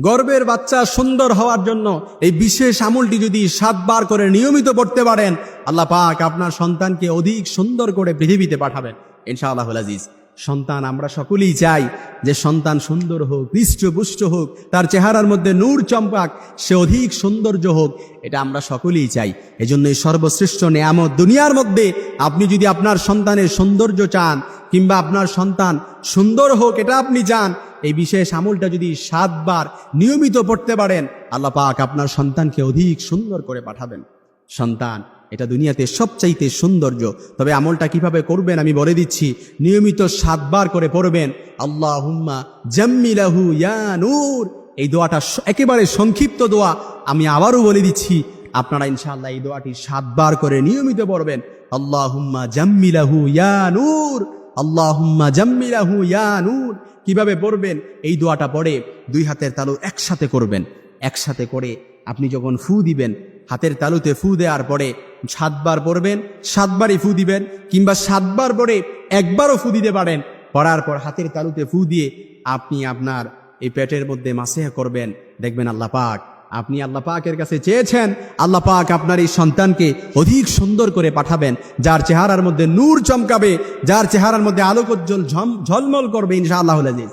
গর্ভের বাচ্চা সুন্দর হওয়ার জন্য এই বিশেষ আমলটি যদি 7 বার করে নিয়মিত পড়তে পারেন, আল্লাহ পাক আপনার সন্তানকে অধিক সুন্দর করে পৃথিবীতে পাঠাবেন ইনশাআল্লাহুল আজিজ। সন্তান আমরা সকলেই চাই যে সন্তান সুন্দর হোক, হৃষ্টপুষ্ট হোক, তার চেহারার মধ্যে নূর চমকাক, সে অধিক সৌন্দর্য হোক, এটা আমরা সকলেই চাই। এজন্যই সর্বশ্রেষ্ঠ নেয়ামত দুনিয়ার মধ্যে আপনি যদি আপনার সন্তানের সৌন্দর্য চান কিংবা আপনার সন্তান সুন্দর হোক এটা আপনি চান, এই বিশেষ আমলটা যদি 7 বার নিয়মিত পড়তে পারেন, আল্লাহ পাক আপনার সন্তানকে অধিক সুন্দর করে পাঠাবেন। সন্তান এটা দুনিয়াতে সবচাইতে সৌন্দর্য। তবে আমলটা কিভাবে করবেন আমি বলে দিচ্ছি। নিয়মিত 7 বার করে পড়বেন আল্লাহুম্মা জাম্মিলাহু ইয়া নূর। এই দোয়াটা একেবারে সংক্ষিপ্ত দোয়া, আমি আবারও বলে দিচ্ছি। আপনারা ইনশাআল্লাহ এই দোয়াটি 7 বার করে নিয়মিত পড়বেন আল্লাহুম্মা জাম্মিলাহু ইয়া নূর, আল্লাহুম্মা জাম্মিলাহু ইয়া নূর। কিভাবে পড়বেন? এই দোয়াটা পড়ে 2 হাতের তালু একসাথে করবেন। একসাথে করে আপনি যখন ফু দিবেন, হাতের তালুতে ফু দেওয়ার পরে 7 বার পড়বেন, 7 বারই ফু দিবেন, কিংবা 7 বার পরে একবারও ফু দিতে পারেন। পড়ার পর হাতের তালুতে ফু দিয়ে আপনি আপনার এই পেটের মধ্যে মাসেহ করবেন। দেখবেন আল্লাহ পাক, আপনি আল্লাহ পাকের কাছে চেয়েছেন, আল্লাহ পাক আপনার এই সন্তানকে অধিক সুন্দর করে পাঠাবেন, যার চেহারার মধ্যে নূর চমকাবে, যার চেহারার মধ্যে আলোকোজ্জ্বল ঝলমল করবে ইনশাআল্লাহুল আজিজ।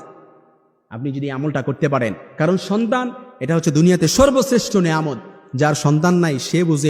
আপনি যদি আমলটা করতে পারেন, কারণ সন্তান এটা হচ্ছে দুনিয়াতে সর্বশ্রেষ্ঠ নেয়ামত। যার সন্তান নাই সে বুঝে